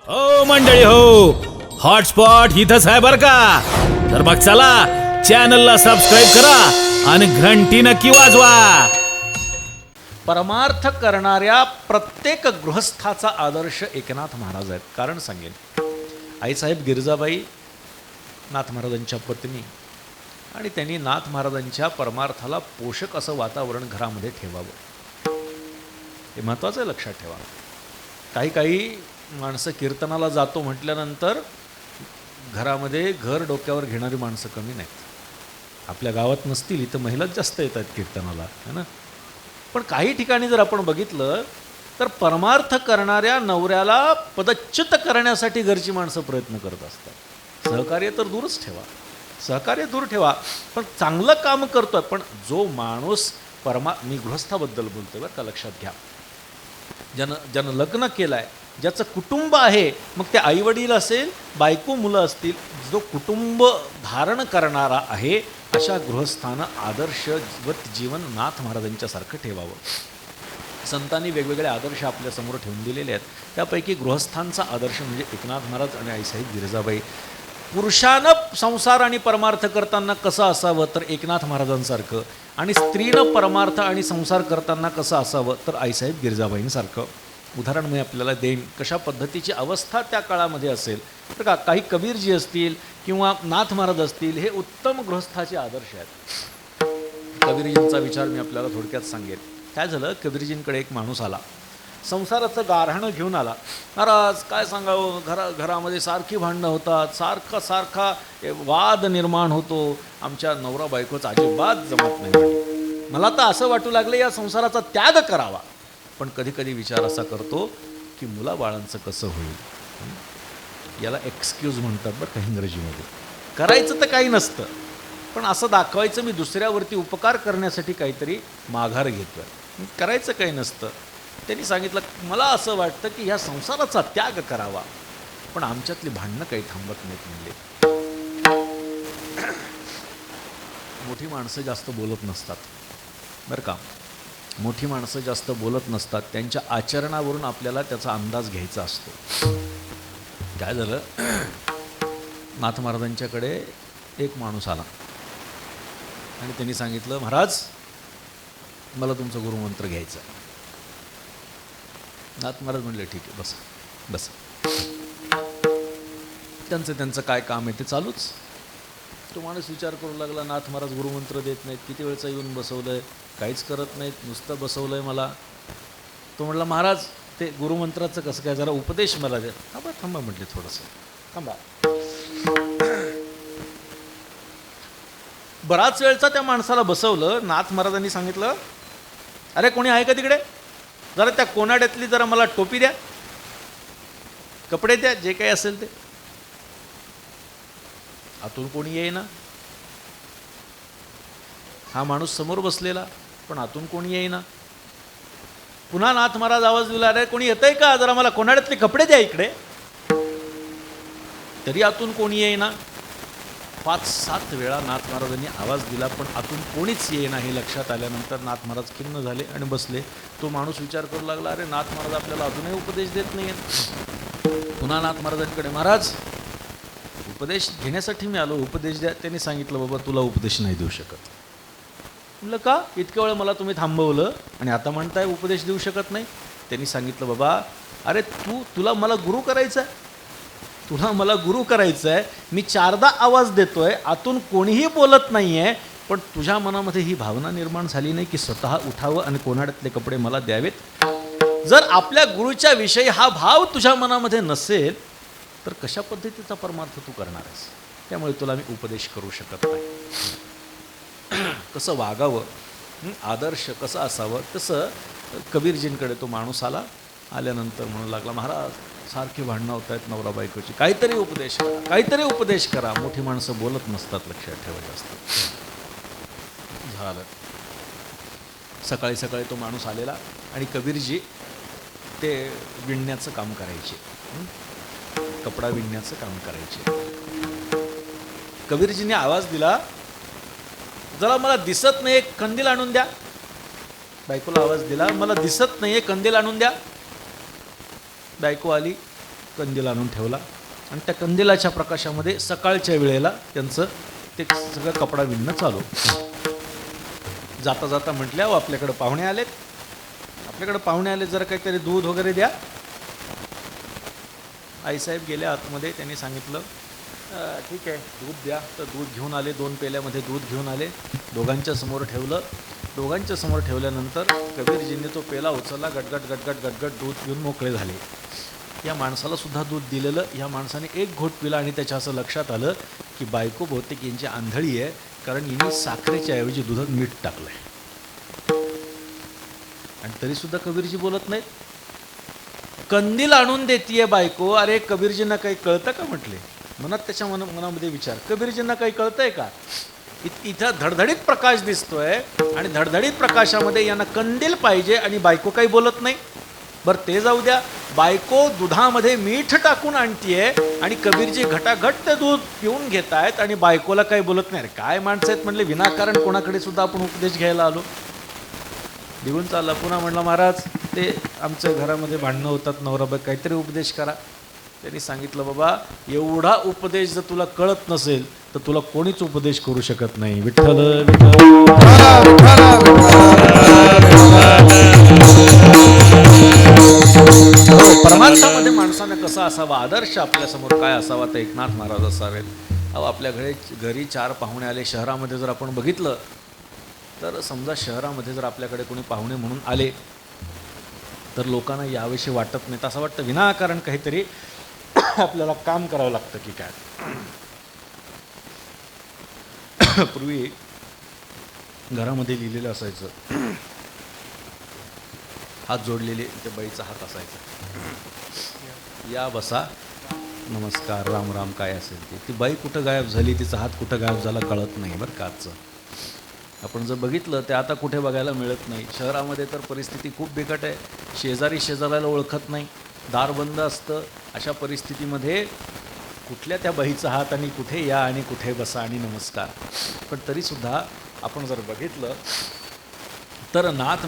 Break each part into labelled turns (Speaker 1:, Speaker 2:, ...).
Speaker 1: हो मंडळी हो, हॉटस्पॉट इथंच आहे बर का. तर मग चला चॅनलला सबस्क्राईब करा आणि घंटी नक्की वाजवा.
Speaker 2: परमार्थ करणाऱ्या प्रत्येक गृहस्थाचा आदर्श एकनाथ महाराज आहेत. कारण सांगेन, आईसाहेब गिरजाबाई नाथ महाराजांच्या पत्नी, आणि त्यांनी नाथ महाराजांच्या परमार्थाला पोषक असं वातावरण घरामध्ये ठेवावं. हे महत्त्वाचं आहे, लक्षात ठेवा. काही माणसं कीर्तनाला जातो म्हटल्यानंतर घरामध्ये घर डोक्यावर घेणारी माणसं कमी नाहीत. आपल्या गावात नसतील, इथं महिलाच जास्त येतात कीर्तनाला, है ना. पण काही ठिकाणी जर आपण बघितलं तर परमार्थ करणाऱ्या नवऱ्याला पदच्युत करण्यासाठी घरची माणसं प्रयत्न करत असतात. सहकार्य तर दूरच ठेवा, सहकार्य दूर ठेवा, पण चांगलं काम करतोय. पण जो माणूस मी गृहस्थाबद्दल बोलतोय बरं का, लक्षात घ्या. ज्यानं लग्न केलं आहे, ज्याचं कुटुंब आहे, मग ते आईवडील असेल, बायको मुलं असतील, जो कुटुंब धारण करणारा आहे, अशा गृहस्थानं आदर्शवत जीवन नाथ महाराजांच्यासारखं ठेवावं. संतांनी वेगवेगळे आदर्श आपल्यासमोर ठेवून दिलेले आहेत. त्यापैकी गृहस्थांचा आदर्श म्हणजे एकनाथ महाराज आणि आईसाहेब गिरजाबाई. पुरुषानं संसार आणि परमार्थ करताना कसं असावं तर एकनाथ महाराजांसारखं, आणि स्त्रीनं परमार्थ आणि संसार करताना कसं असावं तर आईसाहेब गिरजाबाईंसारखं. उदाहरण मी आपल्याला देईन, कशा पद्धतीची अवस्था त्या काळामध्ये असेल तर का काही कबीरजी असतील किंवा नाथ महाराज असतील, हे उत्तम गृहस्थाचे आदर्श आहेत. कबीरजींचा विचार मी आपल्याला थोडक्यात सांगेन. काय झालं, कबीरजींकडे एक माणूस आला, संसाराचं गारहाणं घेऊन आला. महाराज काय सांगावं, घरामध्ये सारखी भांडणं होतात, सारखा वाद निर्माण होतो, आमच्या नवरा बायकोचा अजिबात जमत नाही. मला तर असं वाटू लागलं या संसाराचा त्याग करावा. पण कधी विचार असा करतो की मुलाबाळांचं कसं होईल. याला एक्सक्यूज म्हणतात बरं का इंग्रजीमध्ये. करायचं तर काही नसतं, पण असं दाखवायचं मी दुसऱ्यावरती उपकार करण्यासाठी काहीतरी माघार घेतोय, करायचं काही नसतं. त्यांनी सांगितलं, मला असं वाटतं की ह्या संसाराचा त्याग करावा, पण आमच्यातली भांडणं काही थांबत नाहीत म्हणले. मोठी माणसं जास्त बोलत नसतात बरं का, मोठी माणसं जास्त बोलत नसतात. त्यांच्या आचरणावरून आपल्याला त्याचा अंदाज घ्यायचा असतो. काय झालं, नाथ महाराजांच्याकडे एक माणूस आला आणि त्यांनी सांगितलं, महाराज मला तुमचं गुरुमंत्र घ्यायचं आहे. नाथ महाराज म्हणले, ठीक आहे, बस. त्यांचं काय काम आहे ते चालूच. तो माणूस विचार करू लागला, नाथ महाराज गुरुमंत्र देत नाहीत, किती वेळचं येऊन बसवलंय, काहीच करत नाहीत, नुसतं बसवलंय मला. तो म्हटला, महाराज ते गुरुमंत्राचं कसं काय, जरा उपदेश मला द्या. थांबा म्हटले, थोडंसं थांबा. बराच वेळचा त्या माणसाला बसवलं. नाथ महाराजांनी सांगितलं, अरे कोणी आहे का तिकडे, जरा त्या कोनाड्यातली जरा मला टोपी द्या, कपडे द्या, जे काही असेल ते. आतून कोणी येईना. हा माणूस समोर बसलेला, पण आतून कोणी येईना. पुन्हा नाथ महाराज आवाज दिला, अरे कोणी येतंय का, जरा मला कोनाड्यातले कपडे द्या इकडे. तरी आतून कोणी येईना. 5-7 वेळा नाथ महाराजांनी आवाज दिला, पण आतून कोणीच येईना. हे लक्षात आल्यानंतर नाथ महाराज खिन्न झाले आणि बसले. तो माणूस विचार करू लागला, अरे नाथ महाराज आपल्याला अजूनही उपदेश देत नाही आहेत. पुन्हा नाथ महाराजांकडे, महाराज उपदेश घेण्यासाठी मी आलो, उपदेश द्या. त्यांनी सांगितलं, बाबा तुला उपदेश नाही देऊ शकत. म्हटलं का, इतक्या वेळ मला तुम्ही थांबवलं आणि आता म्हणताय उपदेश देऊ शकत नाही. त्यांनी सांगितलं, बाबा अरे तुला मला गुरु करायचं आहे, तुला मला गुरु करायचं आहे. मी 4दा आवाज देतोय, आतून कोणीही बोलत नाही आहे, पण तुझ्या मनामध्ये ही भावना निर्माण झाली नाही की स्वतः उठावं आणि कोनाड्यातले कपडे मला द्यावेत. जर आपल्या गुरुच्या विषयी हा भाव तुझ्या मनामध्ये नसेल तर कशा पद्धतीचा परमार्थ तू करणार आहेस. त्यामुळे तुला मी उपदेश करू शकत नाही. कसं वागावं, आदर्श कसं असावं, तसं कबीरजींकडे तो माणूस आल्यानंतर म्हणू लागला, महाराज सारखी भांडणं होत आहेत नवरा बायकोची, काहीतरी उपदेश करा. मोठी माणसं बोलत नसतात, लक्षात ठेवायचं असतं. झालं. सकाळी तो माणूस आलेला आणि कबीरजी ते विणण्याचं काम करायचे, कपडा विणण्याचं काम करायचे. कबीरजीने आवाज दिला, जरा मला दिसत नाही, कंदील आणून द्या. बायकोला आवाज दिला, मला दिसत नाहीये, कंदील आणून द्या. बायको आली, कंदील आणून ठेवला आणि त्या कंदिलाच्या प्रकाशामध्ये सकाळच्या वेळेला त्यांचं ते सगळं कपडा विणणं चालू. जाता जाता म्हटल्या आपल्याकडे पाहुणे आलेत, आपल्याकडे पाहुणे आले, जरा काहीतरी दूध वगैरे द्या. आईसाहेब गेले आतमध्ये. त्यांनी सांगितलं ठीक आहे दूध द्या. तर दूध घेऊन आले, 2 पेल्यामध्ये दूध घेऊन आले, दोघांच्या समोर ठेवलं. दोघांच्या समोर ठेवल्यानंतर कबीरजींनी तो पेला उचलला, गटगट गटगट गटगट दूध पिऊन मोकळे झाले. या माणसाला सुद्धा दूध दिलेलं. या माणसाने एक घोट पिला आणि त्याच्या असं लक्षात आलं की बायको बहुतेक यांची आंधळी आहे, कारण हिने साखरेच्या ऐवजी दुधात मीठ टाकलं आहे. आणि तरीसुद्धा कबीरजी बोलत नाहीत. कंदील आणून देतीये बायको. अरे कबीरजींना काही कळतं का म्हटले. मनात त्याच्या मनामध्ये विचार, कबीरजींना काही कळतंय का. इथं धडधडीत प्रकाश दिसतोय आणि धडधडीत प्रकाशामध्ये यांना कंदील पाहिजे आणि बायको काही बोलत नाही. बरं ते जाऊ द्या, बायको दुधामध्ये मीठ टाकून आणतीये आणि कबीरजी घटाघट ते दूध पिऊन घेत आहेत आणि बायकोला काही बोलत नाही. अरे काय माणसं आहेत म्हणले, विनाकारण कोणाकडे सुद्धा आपण उपदेश घ्यायला आलो. निघून चालला. पुन्हा म्हणला महाराज ते आमच्या घरामध्ये भांडणं होतात, नवरा बायको, काहीतरी उपदेश करा. त्यांनी सांगितलं बाबा एवढा उपदेश जर तुला कळत नसेल तर तुला कोणीच उपदेश करू शकत नाही. विठ्ठल परमार्थामध्ये माणसानं कसा असावा, आदर्श आपल्यासमोर काय असावा, तर एकनाथ महाराज असावेत. अहो आपल्या घरी 4 पाहुणे आले. शहरामध्ये जर आपण बघितलं तर समजा शहरामध्ये जर आपल्याकडे कोणी पाहुणे म्हणून आले तर लोकांना याविषयी वाटत नाही. असं वाटतं विनाकारण काहीतरी आपल्याला काम करावं लागतं की काय. पूर्वी घरामध्ये लिहिलेलं असायचं, हात जोडलेले, ते बाईचा हात असायचा, या बसा नमस्कार राम राम काय असेल ते. ती बाई कुठं गायब झाली, तिचा हात कुठं गायब झाला कळत नाही बरं का. आजचं आपण जर बघितलं ते आता कुठे बघायला मिळत नाही. शहरामध्ये तर परिस्थिती खूप बिकट आहे. शेजारी शेजाऱ्याला ओळखत नाही, दार बंद असतं. अशा परिस्थितीमध्ये कुठल्या त्या बाईचा हात आणि कुठे या आणि कुठे बसा आणि नमस्कार. पण तरीसुद्धा आपण जर बघितलं तर नाथ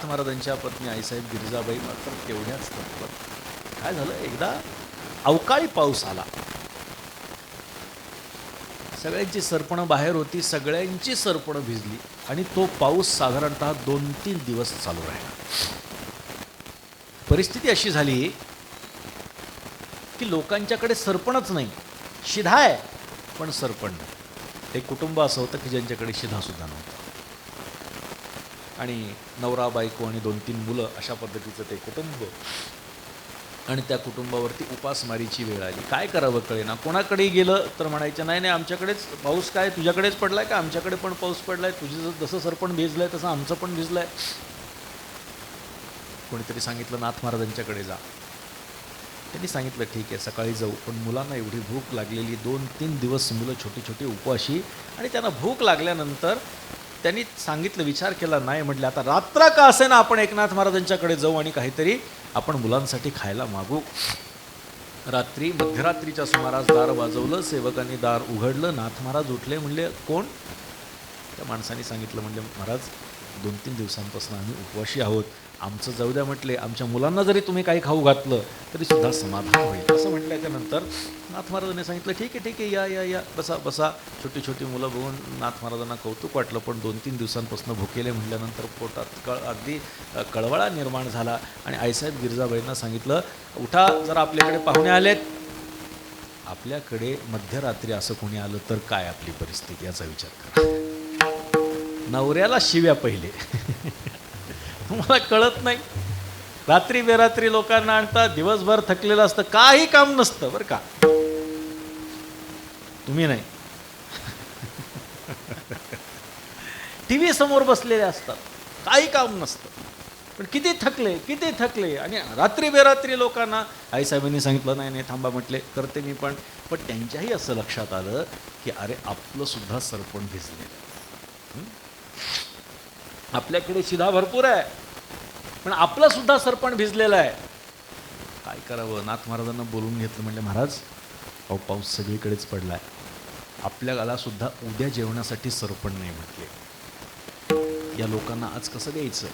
Speaker 2: महाराजांच्या पत्नी आईसाहेब गिरिजाबाई मात्र तेवढ्याच तत्पर. काय झालं, एकदा अवकाळी पाऊस आला. सगळ्यांची सरपणं बाहेर होती, सगळ्यांची सरपणं भिजली आणि तो पाऊस साधारणतः 2-3 दिवस चालू राहिला. परिस्थिती अशी झाली की लोकांच्याकडे सरपणच नाही. शिधा आहे पण सरपण नाही. एक कुटुंब असं होतं की ज्यांच्याकडे शिधासुद्धा नव्हता आणि नवरा बायको आणि 2-3 मुलं अशा पद्धतीचं ते कुटुंब. आणि त्या कुटुंबावरती उपासमारीची वेळ आली. काय करावं कळेना. कोणाकडेही गेलं तर म्हणायचं नाही नाही आमच्याकडेच पाऊस, काय तुझ्याकडेच पडलाय का, आमच्याकडे पण पाऊस पडलाय, तुझं जसं सरपण भिजलंय तसं आमचं पण भिजलंय. कोणीतरी सांगितलं नाथ महाराजांच्याकडे जा. त्यांनी सांगितलं ठीक आहे सकाळी जाऊ, पण मुलांना एवढी भूक लागलेली, 2-3 दिवस मुलं छोटी छोटी उपाशी, आणि त्यांना भूक लागल्यानंतर त्यांनी सांगितलं, विचार केला, नाही म्हटलं आता रात्र का असे ना आपण एकनाथ महाराजांच्याकडे जाऊ आणि काहीतरी आपण मुलांसाठी खायला मागू. रात्री मध्यरात्रीच्या सुमारास दार वाजवलं, सेवकांनी दार उघडलं. नाथ महाराज उठले. म्हणले कोण. त्या माणसाने सांगितलं, म्हणजे महाराज 2-3 दिवसांपासून आम्ही उपवाशी आहोत, आमचं जाऊ द्या म्हटले, आमच्या मुलांना जरी तुम्ही काही खाऊ घातलं तरी सुद्धा समाधान होईल असं म्हटल्याच्यानंतर नाथ महाराजांनी सांगितलं ठीक आहे या या या बसा बसा. छोटी छोटी मुलं बघून नाथ महाराजांना कौतुक वाटलं, पण 2-3 दिवसांपासून भुकेले म्हटल्यानंतर पोटात अगदी कळवळा निर्माण झाला. आणि आईसाहेब गिरिजाबाईंना सांगितलं उठा, जरा आपल्याकडे पाहुणे आलेत. आपल्याकडे मध्यरात्री असं कोणी आलं तर काय आपली परिस्थिती याचा विचार करा. नवऱ्याला शिव्या पहिले तुम्हाला कळत नाही. रात्री बेरात्री लोकांना आणतात, दिवसभर थकलेलं असतं, काही काम नसतं बरं का. तुम्ही नाही टीव्ही समोर बसलेले असतात, काही काम नसतं, पण किती थकले आणि रात्री बेरात्री लोकांना. आईसाहेबांनी सांगितलं नाही नाही थांबा म्हटले करते मी पण त्यांच्याही असं लक्षात आलं की अरे आपलं सुद्धा सरपण भिजलेलं. आपल्याकडे शिधा भरपूर आहे पण आपलं सुद्धा सरपण भिजलेलं आहे. काय करावं. नाथ महाराजांना बोलून घेतलं. म्हणले महाराज अहो पाऊस सगळीकडेच पडलाय, आपल्याला सुद्धा उद्या जेवणासाठी सरपण नाही म्हटले. या लोकांना आज कसं द्यायचं.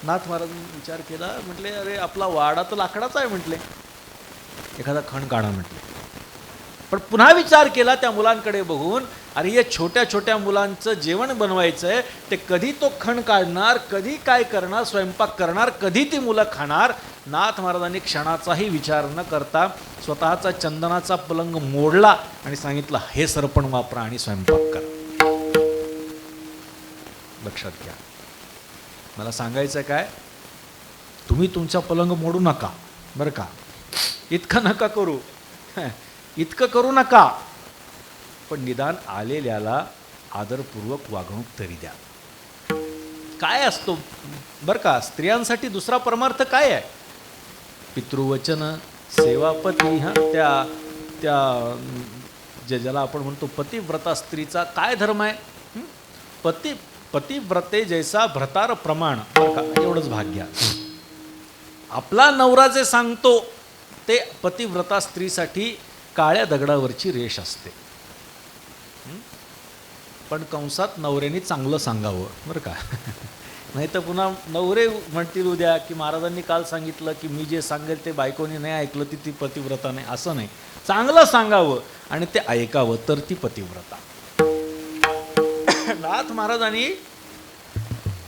Speaker 2: नाथ महाराजांनी विचार केला, म्हटले अरे आपला वाडा तर लाकडाचा आहे म्हटले, एखादा खण काढा म्हटले. पण पुन्हा विचार केला त्या मुलांकडे बघून, अरे या छोट्या छोट्या मुलांचं जेवण बनवायचं आहे, ते कधी तो खण काढणार, कधी काय करणार, स्वयंपाक करणार, कधी ती मुलं खाणार. नाथ महाराजांनी क्षणाचाही विचार न करता स्वतःचा चंदनाचा पलंग मोडला आणि सांगितलं, हे सरपण वापरा आणि स्वयंपाक करा. लक्षात घ्या, मला सांगायचं काय, तुम्ही तुमचा पलंग मोडू नका बरं का, इतकं नका करू, इतकं करू नका, पण निदान आलेल्याला आदरपूर्वक वागणूक तरी द्या. काय असतो बरं का, स्त्रियांसाठी दुसरा परमार्थ काय आहे? पितृवचन, सेवापती. हां, त्या ज्याला आपण म्हणतो पतिव्रता स्त्रीचा काय धर्म आहे? पतिव्रते जैसा भ्रतार प्रमाण. बरं का, एवढंच भाग्य. आपला नवरा जे सांगतो ते पतिव्रता स्त्रीसाठी काळ्या दगडावरची रेष असते. पण कंसात नवऱ्याने चांगलं सांगावं बरं का, नाही तर पुन्हा नवरे म्हणतील उद्या की महाराजांनी काल सांगितलं की मी जे सांगेल ते बायकोनी नाही ऐकलं ती पतिव्रता नाही. असं नाही, चांगलं सांगावं आणि ते ऐकावं तर ती पतिव्रता. नाथ महाराजांनी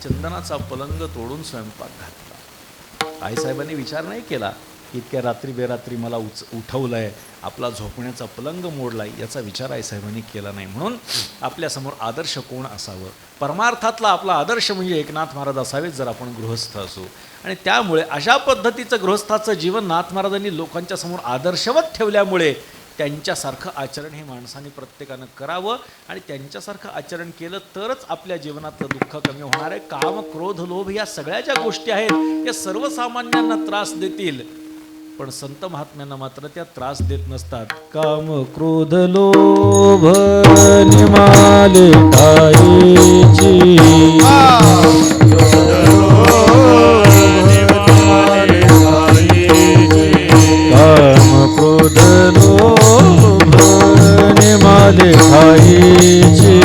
Speaker 2: चंदनाचा पलंग तोडून स्वयंपाक घातला. आईसाहेबांनी विचार नाही केला इतक्या रात्री बेरात्री मला उठवलंय, आपला झोपण्याचा पलंग मोडलाय, याचा विचार आईसाहेबांनी केला नाही. म्हणून आपल्यासमोर आदर्श कोण असावं, परमार्थातला आपला आदर्श म्हणजे एकनाथ महाराज असावेत जर आपण गृहस्थ असू. आणि त्यामुळे अशा पद्धतीचं गृहस्थाचं जीवन नाथ महाराजांनी लोकांच्या समोर आदर्शवत ठेवल्यामुळे त्यांच्यासारखं आचरण हे माणसाने प्रत्येकानं करावं. आणि त्यांच्यासारखं आचरण केलं तरच आपल्या जीवनातलं दुःख कमी होणार आहे. काम, क्रोध, लोभ या सगळ्या ज्या गोष्टी आहेत या सर्वसामान्यांना त्रास देतील, पण संत महात्म्यांना मात्र त्या त्रास देत नसतात. काम, क्रोध, लोभ निमाले ठाईची, काम, क्रोध, लोभ निमाले ठाईची,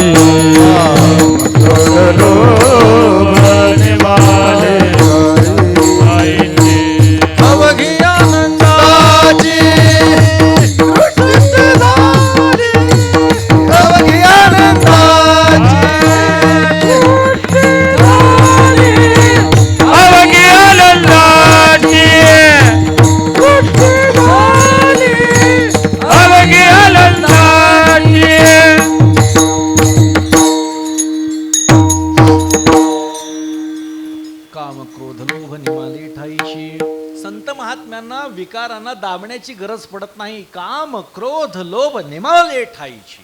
Speaker 2: विकारांना दाबण्याची गरज पडत नाही. काम, क्रोध, लोभ निमाले ठाईची.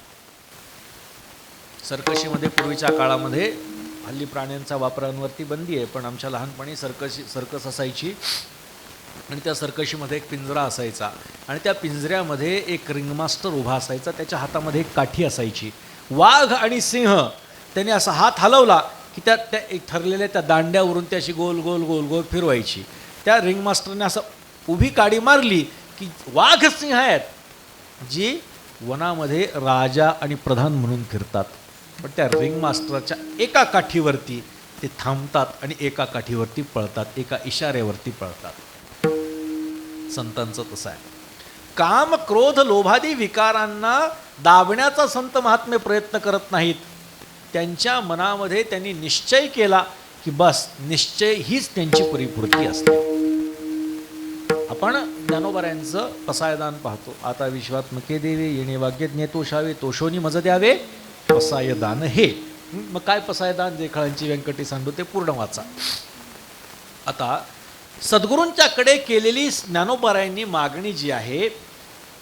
Speaker 2: सर्कशीमध्ये पूर्वीच्या काळामध्ये, हल्ली प्राण्यांच्या वापरांवरती बंदी आहे, पण आमच्या लहानपणी सर्कस असायची आणि त्या सर्कशीमध्ये एक पिंजरा असायचा आणि त्या पिंजऱ्यामध्ये एक रिंगमास्टर उभा असायचा, त्याच्या हातामध्ये एक काठी असायची. वाघ आणि सिंह त्याने असा हात हलवला की त्या ठरलेल्या त्या दांड्यावरून ती अशी गोल गोल गोल गोल फिरवायची. त्या रिंगमास्टरने असं उभी काडी मारली की वाघ सिंह आहेत जी वनामध्ये राजा आणि प्रधान म्हणून फिरतात, पण त्या रिंग मास्टरच्या एका काठीवरती ते थांबतात आणि एका काठीवरती पळतात, एका इशाऱ्यावरती पळतात. संतांचं तसं आहे. काम, क्रोध, लोभादी विकारांना दाबण्याचा संत महात्मे प्रयत्न करत नाहीत. त्यांच्या मनामध्ये त्यांनी निश्चय केला की बस, निश्चय हीच त्यांची परिपूर्ती असते. आपण ज्ञानोबाऱ्यांचं पसायदान पाहतो. आता विश्वात्मके देवे येणे वाग्य ज्ञेतोषावे तोषोनी मज द्यावे पसायदान हे. मग काय पसायदान? देखाळांची व्यंकटी सांडू ते पूर्ण वाचा. आता सद्गुरूंच्याकडे केलेली ज्ञानोबाऱ्यांनी मागणी जी आहे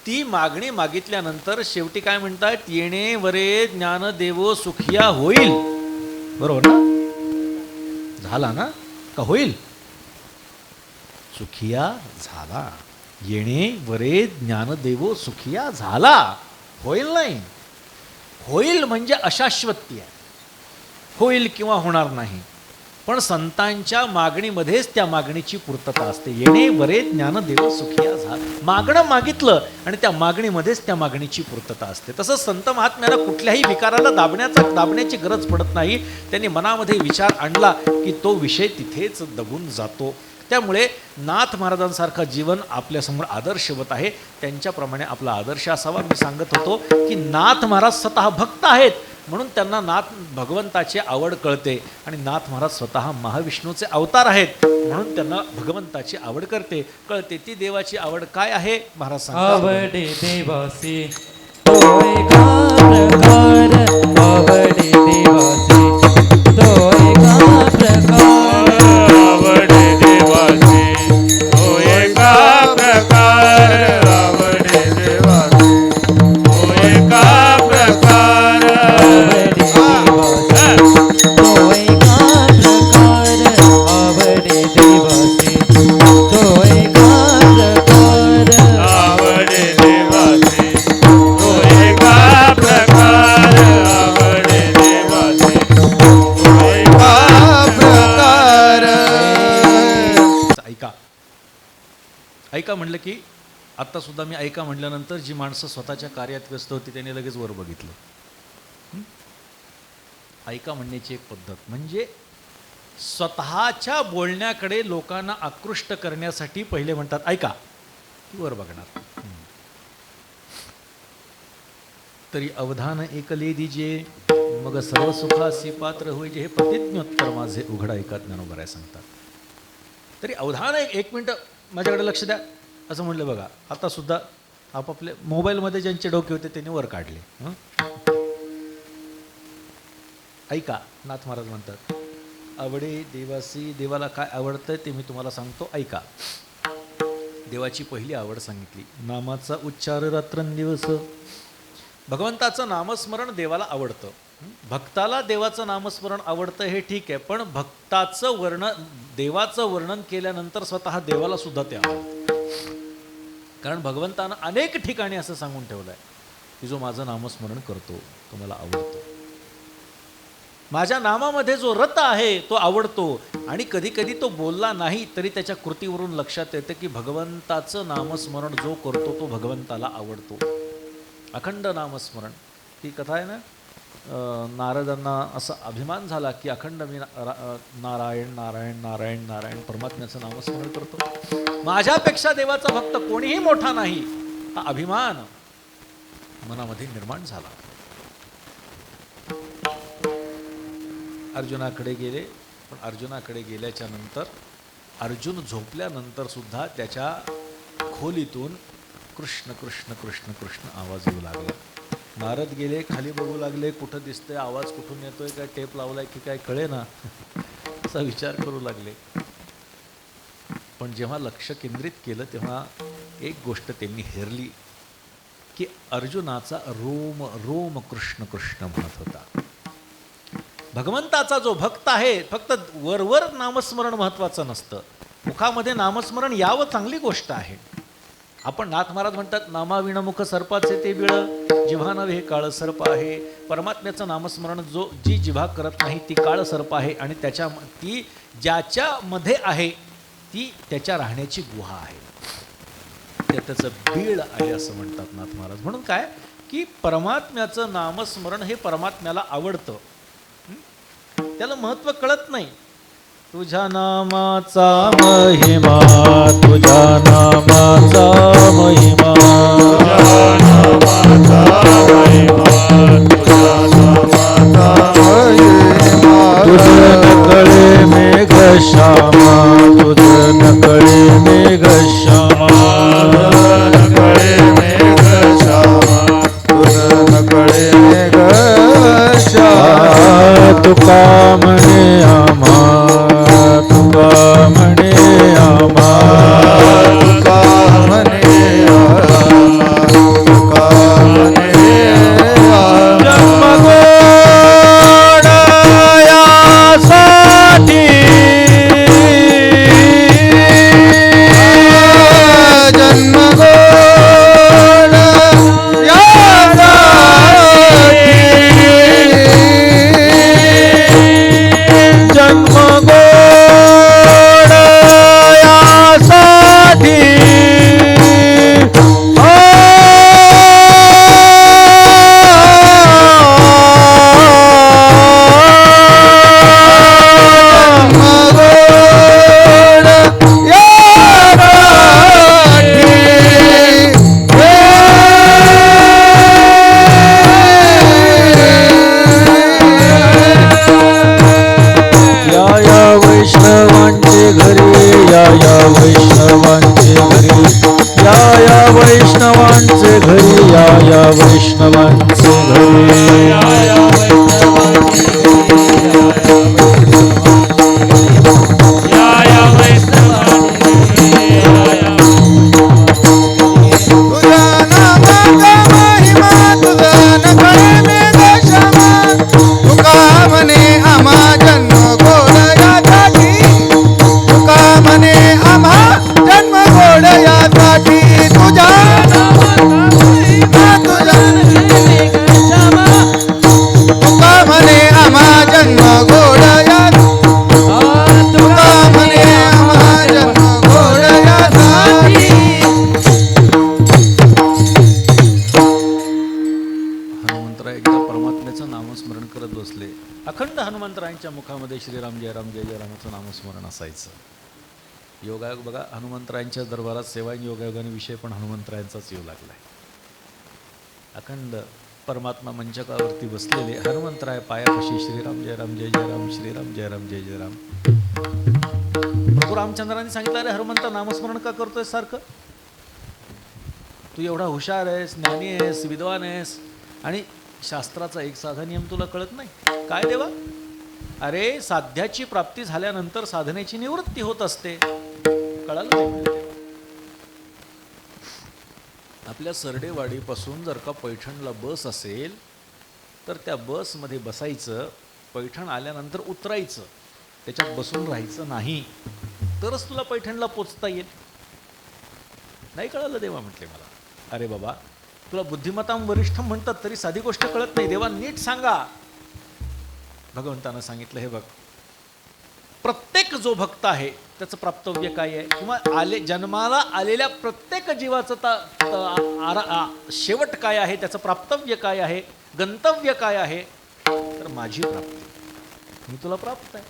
Speaker 2: ती मागणी मागितल्यानंतर शेवटी काय म्हणतात? येणे वरे ज्ञानदेव सुखिया होईल. बरोबर ना? झाला ना? का होईल? सुखिया झाला. येणे वरे ज्ञानदेव सुखिया झाला. होईल नाही. होईल म्हणजे अशाश्वती आहे. होईल किंवा होणार नाही. पण संतांच्या मागणीमध्येच त्या मागणीची पूर्तता असते. येणे वरे ज्ञानदेव सुखिया झाला. मागणं मागितलं आणि त्या मागणीमध्येच त्या मागणीची पूर्तता असते. तसंच संत महात्म्याला कुठल्याही विकाराला दाबण्याची गरज पडत नाही. त्यांनी मनामध्ये विचार आणला की तो विषय तिथेच दबून जातो. त्यामुळे नाथ महाराजांसारखं जीवन आपल्यासमोर आदर्शवत आहे. त्यांच्याप्रमाणे आपला आदर्श असावा. मी सांगत होतो की नाथ महाराज स्वतः भक्त आहेत म्हणून त्यांना नाथ भगवंताची आवड कळते आणि नाथ महाराज स्वतः महाविष्णूचे अवतार आहेत म्हणून त्यांना भगवंताची आवड कळते. ती देवाची आवड काय आहे महाराज सांगतात.
Speaker 3: आवडे देवासी तो एका प्रकार, आवडे देवासी तो एका प्रकार,
Speaker 4: आवडे देवासी तो एका प्रकार, आवडे देवासी तो एका प्रकार,
Speaker 3: आवडे देवासी तो एका प्रकार, आवडे देवासी तो एका प्रकार,
Speaker 4: आवडे देवासी तो एका प्रकार, आवडे देवासी तो एका प्रकार.
Speaker 2: ऐका म्हणलं की आत्ता सुद्धा मी ऐका म्हटल्यानंतर जी माणसं स्वतःच्या कार्यात व्यस्त होती त्यांनी लगेच वर बघितलं. ऐका म्हणण्याची एक पद्धत म्हणजे स्वतःच्या बोलण्याकडे लोकांना आकृष्ट करण्यासाठी पहिले म्हणतात ऐका की वर बघणार. तरी अवधान एकले दिजे मग सर्व सुखासी पात्र होईजे हे प्रतिज्ञोत्तर माझे उघड ऐका ज्ञानोबराय सांगतात. तरी अवधान एक मिनटं माझ्याकडे लक्ष द्या असं म्हणलं बघा. आता सुद्धा आपापल्या मोबाईलमध्ये ज्यांचे डोके होते त्यांनी वर काढले. ऐका नाथ महाराज म्हणतात आवडे देवासी देवाला काय आवडतं ते मी तुम्हाला सांगतो ऐका. देवाची पहिली आवड सांगितली नामाचा उच्चार रात्रंदिवस. भगवंताचं नामस्मरण देवाला आवडतं. भक्ताला देवाचं नामस्मरण आवडतं हे ठीक आहे पण देवाचं वर्णन केल्यानंतर स्वतः देवाला सुद्धा ते आवडतं. कारण भगवंतानं अनेक ठिकाणी असं सांगून ठेवलं आहे की जो माझं नामस्मरण करतो तो मला आवडतो. माझ्या नामामध्ये जो रत आहे तो आवडतो. आणि कधी कधी तो बोलला नाही तरी त्याच्या कृतीवरून लक्षात येतं की भगवंताचं नामस्मरण जो करतो तो भगवंताला आवडतो. अखंड नामस्मरण ती कथा आहे ना. नारदांना असा अभिमान झाला की अखंड मी नारायण नारायण नारायण नारायण परमात्म्याचं नामस्मरण करतो. माझ्यापेक्षा देवाचा भक्त कोणीही मोठा नाही हा अभिमान मनामध्ये निर्माण झाला. अर्जुनाकडे गेले पण अर्जुनाकडे गेल्याच्या नंतर अर्जुन झोपल्यानंतर सुद्धा त्याच्या खोलीतून कृष्ण कृष्ण कृष्ण कृष्ण आवाज येऊ लागला. नारद गेले खाली बघू लागले कुठं दिसतंय आवाज कुठून येतोय काय टेप लावलाय की काय कळे ना असा विचार करू लागले. पण जेव्हा लक्ष केंद्रित केलं तेव्हा एक गोष्ट त्यांनी हेरली की अर्जुनाचा रोम रोम कृष्ण कृष्ण म्हणत होता. भगवंताचा जो भक्त आहे फक्त वरवर नामस्मरण महत्वाचं नसतं. मुखामध्ये नामस्मरण यावं चांगली गोष्ट आहे. आपण नाथ महाराज म्हणतात नामाविण मुख सर्पाचे ते बिळ जिव्हा नव्हे काळ सर्प आहे. परमात्म्याचं नामस्मरण जी जिव्हा करत नाही ती काळ सर्प आहे आणि ती ज्याच्यामध्ये आहे ती त्याच्या राहण्याची गुहा आहे. त्याचं बीळ आहे असं म्हणतात नाथ महाराज. म्हणून काय की परमात्म्याचं नामस्मरण हे परमात्म्याला आवडतं. त्याला महत्त्व कळत नाही. तुझ्या नामाचा महिमा तुझ्या नामाचा महिमा तुझ नकळे मेघ श्यामा तुझ नकळे मेघ श्यामा तुका म्हणे आम्हा तुका म्हणे आम्हा तुका म्हणे तुका म्हणे जन्मगोड यासाठी जन्मगोड यासाठी
Speaker 5: वैष्णवांचे घरी या वैष्णवांचे घरी या वैष्णवांचे घरी
Speaker 4: तुझ्या नामाचा महिमा तुझा नकळे मेघश्यामा तुका म्हणे आम्हा जन्म गोड यासाठी तुका म्हणे आम्हा जन्म गोड यासाठी तुझ्या नामाचा महिमा तुझा तुका म्हणे आम्हा जन्म गोड तुका म्हणे आम्हा जन्म गोड यासाठी
Speaker 2: हनुमंतराय एकदा परमात्म्याचं नामस्मरण करत बसले. अखंड हनुमंतरायांच्या मुखामध्ये श्रीराम जय राम जय जय रामाचं नामस्मरण असायचं. योगायोग बघा, हनुमंतरायांच्या दरबारात सेवा योगायोगाने विषय पण हनुमंतरायांचाच येऊ लागलाय. अखंड परमात्मा मंचकावरती बसलेले हनुमंतराय पायापाशी श्रीराम जय राम जय जय राम श्रीराम जय राम जय जय राम. प्रभू रामचंद्रांनी सांगितलं, अरे हनुमंत नामस्मरण का करतोय सारखं? तू एवढा हुशार आहेस, ज्ञानी आहेस, विद्वान आहेस आणि शास्त्राचा एक साधा नियम तुला कळत नाही काय देवा? अरे साध्याची प्राप्ती झाल्यानंतर साधनेची निवृत्ती होत असते. कळालं नाही मला तेव्हा. आपल्या सरडेवाडीपासून जर का पैठणला बस असेल तर त्या बसमध्ये बसायचं, पैठण आल्यानंतर उतरायचं, त्याच्यात बसून राहायचं नाही, तरच तुला पैठणला पोचता येईल. नाही कळालं देवा म्हटले मला. अरे बाबा, तुला बुद्धिमत्तां वरिष्ठम म्हणतात तरी साधी गोष्ट कळत नाही. देवा नीट सांगा. भगवंतानं सांगितलं, हे बघ, प्रत्येक जो भक्त आहे त्याचं प्राप्तव्य काय आहे, किंवा जन्माला आलेल्या प्रत्येक जीवाचं शेवट काय आहे, त्याचं प्राप्तव्य काय आहे, गंतव्य काय आहे, तर माझी प्राप्ती, मी तुला प्राप्त आहे.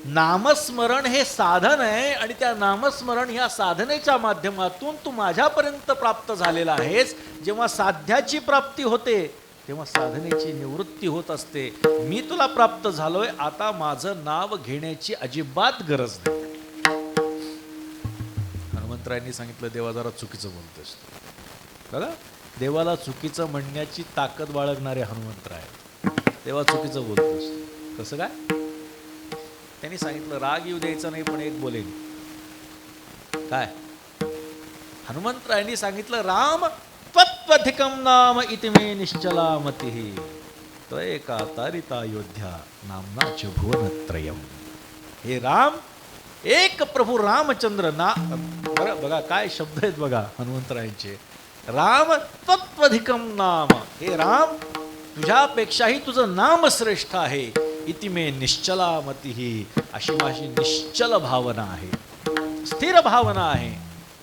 Speaker 2: नामस्मरण हे साधन आहे आणि त्या नामस्मरण ह्या साधनेच्या माध्यमातून तू माझ्यापर्यंत प्राप्त झालेला आहेस. जेव्हा साध्याची प्राप्ती होते तेव्हा साधनेची निवृत्ती होत असते. मी तुला प्राप्त झालोय, आता माझं नाव घेण्याची अजिबात गरज नाही. हनुमंतरायांनी सांगितलं, देवा जरा चुकीचं बोलतोस. बघा, देवाला चुकीचं म्हणण्याची ताकद बाळगणारे हनुमंतराय. देवा चुकीचं बोलतोस कसं काय? त्यांनी सांगितलं, राग येऊ द्यायचा नाही, पण एक बोलेन. काय? हनुमंतरायांनी सांगितलं, राम त्वत्वधिकं नाम इति मे निश्चला मतिः त्वयेका तारिता योध्या नामनाच भुवनत्रयम्. हे राम, एक प्रभू रामचंद्र ना, बघा काय शब्द आहेत बघा हनुमंतरायांचे. राम त्वत्वधिकं नाम, हे राम तुझ्यापेक्षाही तुझं नाम श्रेष्ठ आहे. इति मे निश्चला मतिः, अशी माझी निश्चल भावना आहे, स्थिर भावना आहे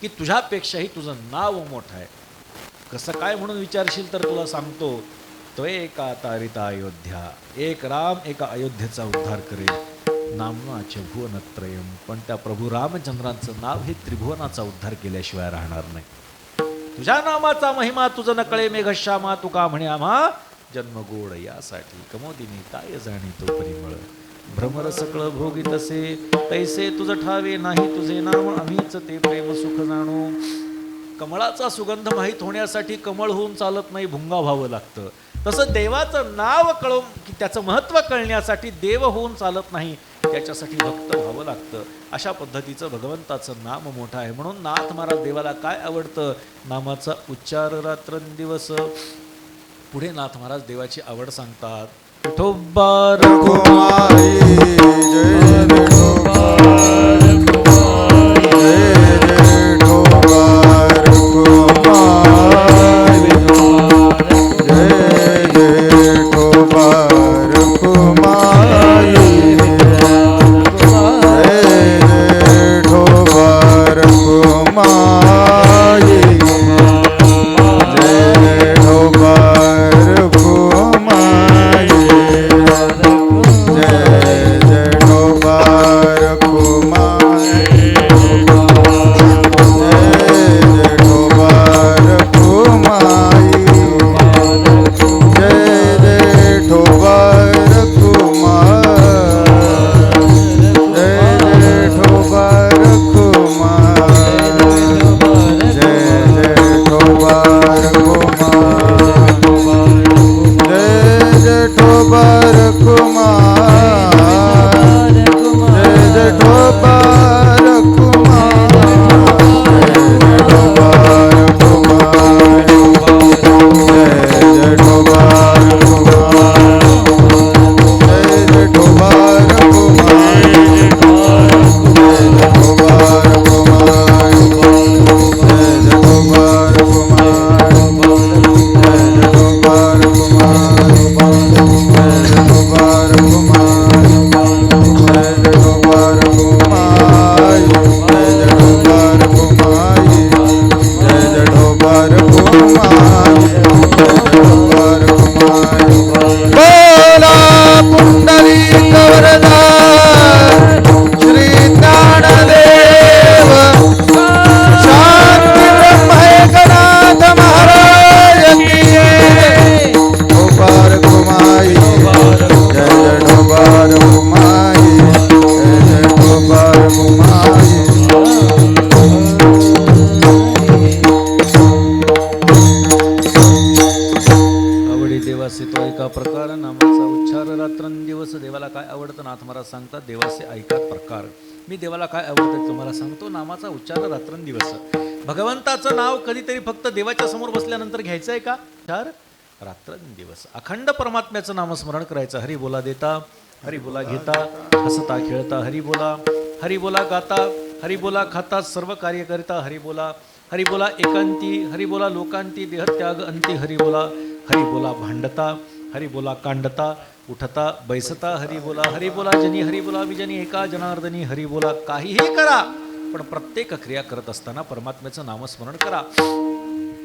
Speaker 2: की तुझ्यापेक्षाही तुझं नाव मोठं आहे. कसं काय म्हणून विचारशील तर तुला सांगतो. तो एका तारिता अयोध्या, एक राम एका अयोध्येचा उद्धार करेल. नामनाचे भुवनत्रयम, पण त्या प्रभू रामचंद्रांचं नाव हे त्रिभुवनाचा उद्धार केल्याशिवाय राहणार नाही. तुझ्या नामाचा महिमा तुझं नकळे मेघश्यामा, तुका म्हणे आम्हा जन्मगोड यासाठी. कमोदिनी काय जाणी तो परिमळ, भ्रमर सकळ भोगी तसे, तैसे तुझ ठावे नाही तुझे नाम, आम्हीच ते प्रेम सुख जाणू. कमळाचा सुगंध माहीत होण्यासाठी कमळ होऊन चालत नाही, भुंगा व्हावं लागतं. तसं देवाचं नाव कळून की त्याचं महत्त्व कळण्यासाठी देव होऊन चालत नाही, त्याच्यासाठी भक्त व्हावं लागतं. अशा पद्धतीचं भगवंताचं नाम मोठं आहे. म्हणून नाथ महाराज देवाला काय आवडतं? नामाचा उच्चार रात्रंदिवस. पुढे नाथ महाराज देवाची आवड सांगतात. विठोबा
Speaker 4: रघुमाई जय विठोबा रघुमाई जय जय ठोबा रघुमाई जय जय ठोबा रघुमाई जय जय ठोबा रघुमाई जय ठोबा रघुमाई जय जय ठोबा
Speaker 2: नाथ महाराज सांगतात देवाचे ऐका प्रकार. मी देवाला काय आवडतं तुम्हाला सांगतो. नामाचा उच्चार रात्रंदिवस. भगवंताचं नाव कधीतरी फक्त देवाच्या समोर बसल्यानंतर घ्यायचं आहे का? चार रात्रंदिवस अखंड परमात्म्याचं नामस्मरण करायचं. हरी बोला देता, हरी बोला घेता, हसता खेळता, हरी बोला गाता, हरी बोला खाता, सर्व कार्य करता, हरी बोला एकांती, हरी बोला लोकांती, देहत्याग अंती, हरी बोला भांडता, हरी बोला कांडता, उठता बैसता, हरी बोला जनी, हरी बोला विजनी, एका जनार्दनी, हरी बोला. काहीही करा पण प्रत्येक क्रिया करत असताना परमात्म्याचं नामस्मरण करा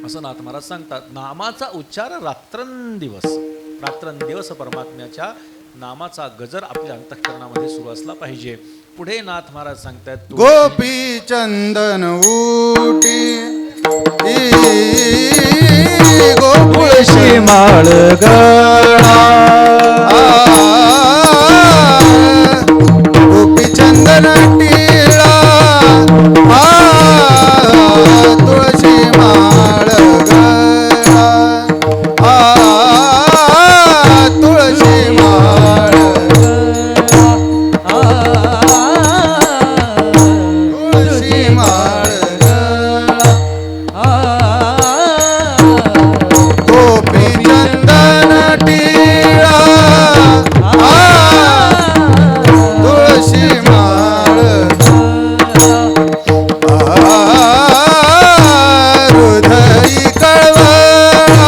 Speaker 2: असं नाथ महाराज सांगतात. नामाचा उच्चार रात्रंदिवस परमात्म्याच्या नामाचा गजर आपल्या अंतःकरणामध्ये सुरू असला पाहिजे. पुढे नाथ महाराज सांगतात
Speaker 4: गोपी चंदन उटी
Speaker 5: तुळशी माळ गळा
Speaker 4: गोपी चंदन टिळा तुळशी माळ गळा तुळशी माळ तुळशी माळ गोपी चंदन टिळा तुळशी माळ हृदयी कळवळा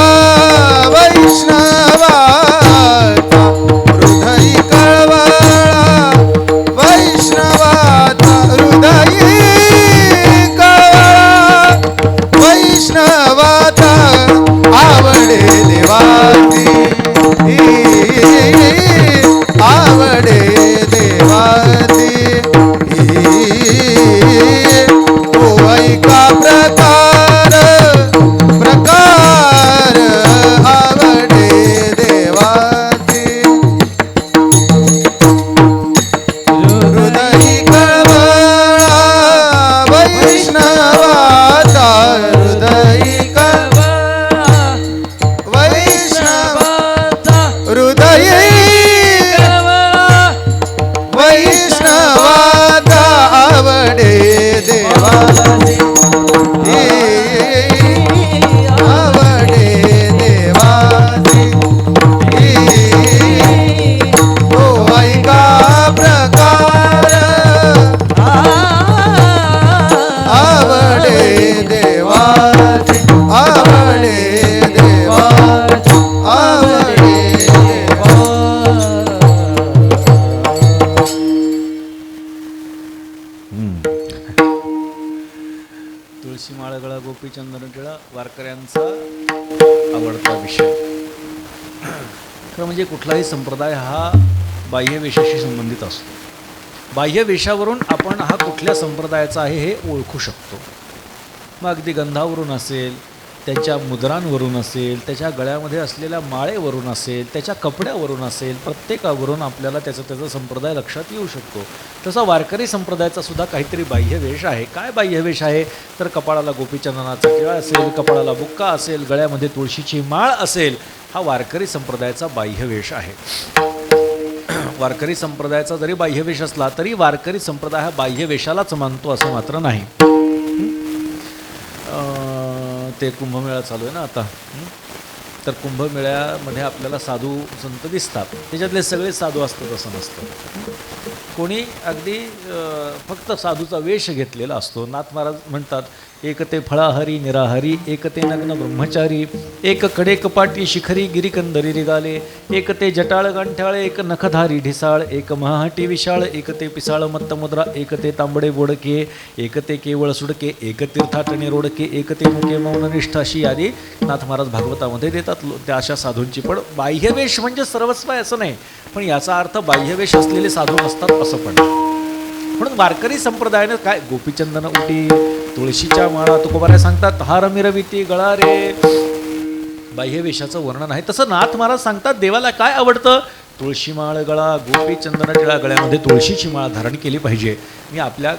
Speaker 4: वैष्णवाचा हृदयी कळवळा वैष्णवाचा हृदयी कळवळा वैष्णवाचा आवडे देवाची आवडे देवाची तो ऐका प्रकार आवडे देवाची हृदयी कळवळा वैष्णवाचा हृदयी वैष्णवाचा हृदयी वैष्णवाचा आवडे देवाची आवडे देवाची तो ऐका प्रकार आवडे देवाची आवडे देवाची आवडे
Speaker 2: तुळशी माळगळा गोपीचंदन टिळा वारकऱ्यांचा आवडता विषय. खरं म्हणजे कुठलाही संप्रदाय हा बाह्यवेशाशी संबंधित असतो. बाह्यवेशावरून आपण हा कुठल्या संप्रदायाचा आहे हे ओळखू शकतो. मग अगदी गंधावरून असेल, त्याच्या मुद्रांवरून असेल, त्याच्या गळ्यामध्ये असलेल्या माळेवरून असेल, त्याच्या कपड्यावरून असेल, प्रत्येकावरून आपल्याला त्याचा संप्रदाय लक्षात येऊ शकतो. तसा वारकरी संप्रदायाचा सुद्धा काहीतरी बाह्यवेश आहे. काय बाह्यवेश आहे तर कपाळाला गोपीचंदनाचा टिळा असेल, कपाळाला बुक्का असेल, गळ्यामध्ये तुळशीची माळ असेल. हा वारकरी संप्रदायाचा बाह्यवेश आहे. वारकरी संप्रदायाचा जरी बाह्यवेश असला तरी वारकरी संप्रदाय हा बाह्यवेशालाच मानतो असं मात्र नाही. ते कुंभमेळा चालू आहे ना आता. तर कुंभमेळ्यामध्ये आपल्याला साधू संत दिसतात. त्याच्यातले सगळे साधू असतात असं नसतं. कोणी अगदी फक्त साधूचा वेश घेतलेला असतो. नाथ महाराज म्हणतात एक ते फळाहरी निराहरी, एक ते नग्न ब्रह्मचारी, एक कडे कपाटी शिखरी गिरिकंदरी रिगाले, एक ते जटाळ गांठ्याळे, एक नखधारी ढिसाळ, एक महाटी विशाळ, एक ते पिसाळ मत्तमुद्रा, एक ते तांबडे बोडके, एक ते केवळ सुडके, एक तीर्थाटणे रोडके, एक ते मुके मौन निष्ठा. अशी यादी नाथ महाराज भागवतामध्ये देतात. त्या अशा साधूंची. पण बाह्यवेश म्हणजे सर्वस्व आहे असं नाही. पण याचा अर्थ बाह्यवेश असलेले साधू नसतात असं पण. म्हणून वारकरी संप्रदायाने काय गोपीचंदन उटी, तुळशीच्या माळा, तुकोबाराय सांगतात हार मिरविती गळा रे. बाह्यवेशाचं वर्णन आहे. तसं नाथ महाराज सांगतात देवाला काय आवडतं. तुळशी माळ गळा, गोपीचंदन टिळा, गळ्यामध्ये तुळशीची माळ धारण केली पाहिजे. मी आपल्या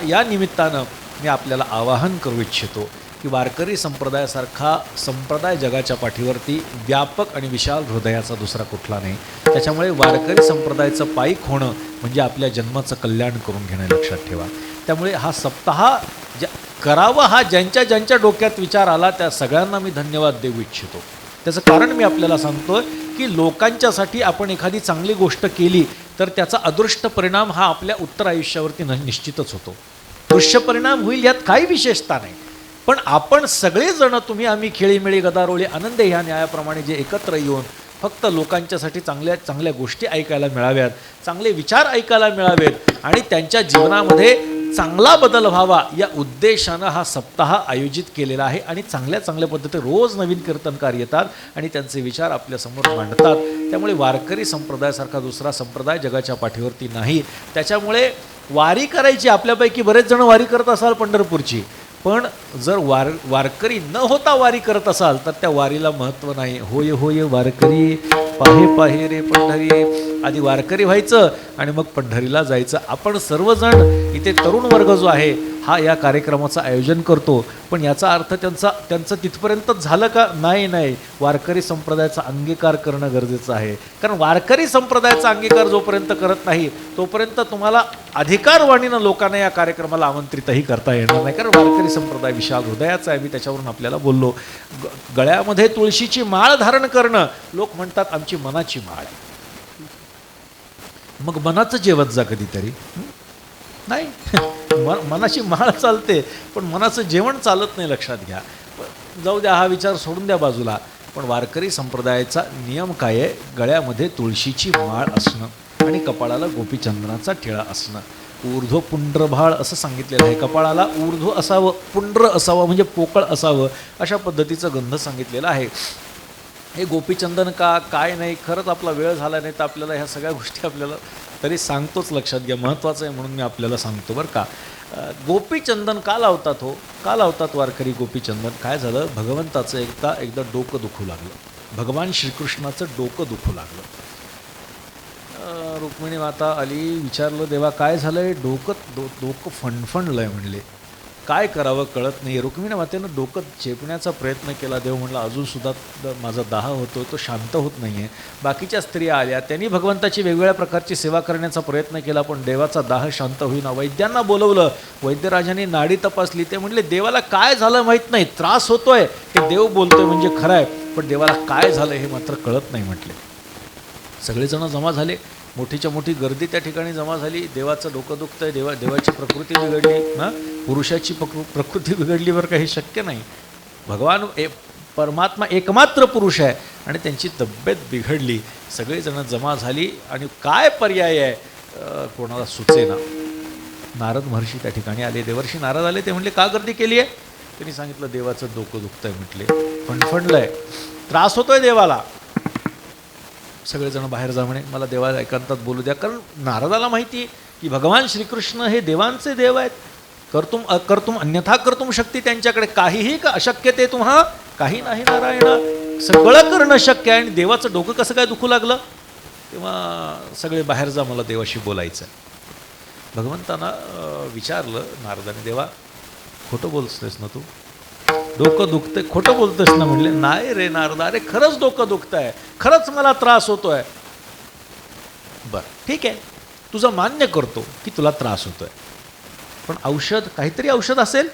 Speaker 2: या निमित्तानं मी आपल्याला आवाहन करू इच्छितो की की वारकरी संप्रदायासारखा संप्रदाय जगाच्या पाठीवरती व्यापक आणि विशाल हृदयाचा दुसरा कुठला नाही. त्याच्यामुळे वारकरी संप्रदायाचं पायीक होणं म्हणजे आपल्या जन्माचं कल्याण करून घेणं लक्षात ठेवा. त्यामुळे हा सप्ताह करावा हा ज्यांच्या ज्यांच्या डोक्यात विचार आला त्या सगळ्यांना मी धन्यवाद देऊ इच्छितो. त्याचं कारण मी आपल्याला सांगतो की लोकांच्यासाठी आपण एखादी चांगली गोष्ट केली तर त्याचा अदृष्ट परिणाम हा आपल्या उत्तर आयुष्यावरती निश्चितच होतो. दृश्य परिणाम होईल यात काही विशेषता नाही. पण आपण सगळेजण तुम्ही आम्ही खेळीमेळी गदारोळी आनंद ह्या न्यायाप्रमाणे जे एकत्र येऊन फक्त लोकांच्यासाठी चांगल्या चांगल्या गोष्टी ऐकायला मिळाव्यात, चांगले विचार ऐकायला मिळावेत आणि त्यांच्या जीवनामध्ये चांगला बदल व्हावा या उद्देशानं हा सप्ताह आयोजित केलेला आहे. आणि चांगल्या चांगल्या पद्धतीने रोज नवीन कीर्तनकार येतात आणि त्यांचे विचार आपल्यासमोर मांडतात. त्यामुळे वारकरी संप्रदायासारखा दुसरा संप्रदाय जगाच्या पाठीवरती नाही. त्याच्यामुळे वारी करायची, आपल्यापैकी बरेच जण वारी करत असाल पंढरपूरची, पण जर वारकरी न होता वारी करत असाल तर त्या वारीला महत्त्व नाही. होय होय वारकरी पाहे पाहे रे पंढरी, आधी वारकरी व्हायचं आणि मग पंढरीला जायचं. आपण सर्वजण इथे तरुण वर्ग जो आहे हा या कार्यक्रमाचं आयोजन करतो, पण याचा अर्थ त्यांचं तिथपर्यंतच झालं का? नाही. वारकरी संप्रदायाचा अंगीकार करणं गरजेचं आहे. कारण वारकरी संप्रदायाचा अंगीकार जोपर्यंत करत नाही तोपर्यंत तुम्हाला अधिकारवाणीनं लोकांना या कार्यक्रमाला आमंत्रितही करता येणार नाही. कारण वारकरी संप्रदाय विशाल हृदयाचा आहे. मी त्याच्यावरून आपल्याला बोललो. गळ्यामध्ये तुळशीची माळ धारण करणं, लोक म्हणतात आमची मनाची माळ आहे. मग मनाचं जेवत जा कधीतरी. नाही, मनाची माळ चालते पण मनाचं जेवण चालत नाही, लक्षात घ्या. जाऊ द्या, हा विचार सोडून द्या बाजूला. पण वारकरी संप्रदायाचा नियम काय आहे? गळ्यामध्ये तुळशीची माळ असणं आणि कपाळाला गोपीचंदनाचा टिळा असणं. ऊर्ध्व पुंड्रभाळ असं सांगितलेलं आहे. कपाळाला ऊर्ध्व असावं, पुंड्र असावं म्हणजे पोकळ असावं, अशा पद्धतीचं गंध सांगितलेलं आहे. हे गोपीचंदन का काय नाही, खरंच आपला वेळ झाला नाही तर आपल्याला ह्या सगळ्या गोष्टी आपल्याला तरी सांगतोच, लक्षात घ्या. महत्त्वाचं आहे म्हणून मी आपल्याला सांगतो बरं का. गोपीचंदन का लावतात हो? का लावतात वारकरी गोपीचंदन? काय झालं, भगवंताचं एकदा डोकं दुखू लागलं. भगवान श्रीकृष्णाचं डोकं दुखू लागलं. रुक्मिणी माता आली, विचारलं देवा काय झालं आहे? डोकं फणफणलं आहे म्हणले. काय करावं कळत नाही. रुक्मिणी मातेनं डोकं चेपण्याचा प्रयत्न केला. देव म्हणला अजूनसुद्धा माझा दाह होतो, तो शांत होत नाही आहे. बाकीच्या स्त्रिया आल्या, त्यांनी भगवंताची वेगवेगळ्या प्रकारची सेवा करण्याचा प्रयत्न केला, पण देवाचा दाह शांत होईना. वैद्यांना बोलवलं, वैद्यराजांनी नाडी तपासली. ते म्हणले देवाला काय झालं माहीत नाही, त्रास होतोय हे देव बोलतोय म्हणजे खरं आहे, पण देवाला काय झालं हे मात्र कळत नाही म्हटले. सगळेजण जमा झाले, मोठीच्या मोठी गर्दी त्या ठिकाणी जमा झाली. देवाचं डोकं दुखतंय, देवाची प्रकृती बिघडली ना, पुरुषाची प्रकृती बिघडलीवर काही शक्य नाही. भगवान परमात्मा एकमात्र पुरुष आहे आणि त्यांची तब्येत बिघडली. सगळेजण जमा झाली आणि काय पर्याय आहे कोणाला सुचेना. नारद महर्षी त्या ठिकाणी आले. देवर्षी नारद आले. ते म्हणले का गर्दी केली आहे? त्यांनी सांगितलं देवाचं डोकं दुखतंय म्हटले, फणफणलंय, त्रास होतोय देवाला. सगळेजण बाहेर जा म्हणे, मला देवाला एकांतात बोलू द्या. कारण नारदाला माहिती आहे की भगवान श्रीकृष्ण हे देवांचे देव आहेत. कर्तुम अन्यथा कर्तुम शक्ती त्यांच्याकडे, काहीही का अशक्य ते तुम्हा काही नाही नारायण, सगळं करणं शक्य आहे. आणि देवाचं डोकं कसं काय दुखू लागलं? तेव्हा सगळे बाहेर जा, मला देवाशी बोलायचं आहे. भगवंतांना विचारलं नारदाने, देवा खोटं बोलतोयस ना तू? डोकं दुखतंय खोटं बोलतोयस ना? म्हणले नाही रे नारदा, अरे खरंच डोकं दुखतंय, खरंच मला त्रास होतोय. बरं ठीक आहे, तुझं मान्य करतो की तुला त्रास होतोय, पण औषध, काहीतरी औषध असेल?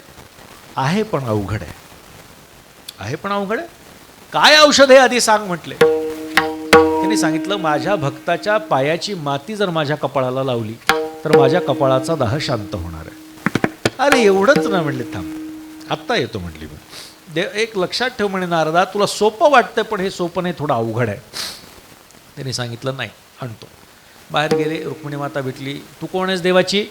Speaker 2: आहे पण अवघड आहे. आहे पण अवघड आहे? काय औषध आहे आधी सांग म्हटले. त्यांनी सांगितलं माझ्या भक्ताच्या पायाची माती जर माझ्या कपाळाला लावली तर माझ्या कपाळाचा दाह शांत होणार आहे. अरे एवढंच ना म्हणले, थांब आत्ता येतो म्हटली. एक लक्षात ठेव म्हणे नारदा, तुला सोपं वाटतं पण हे सोपं नाही, थोडं अवघड आहे. त्यांनी सांगितलं नाही आणतो. बाहेर गेले, रुक्मिणी माता भेटली. तू कोण आहेस देवाची?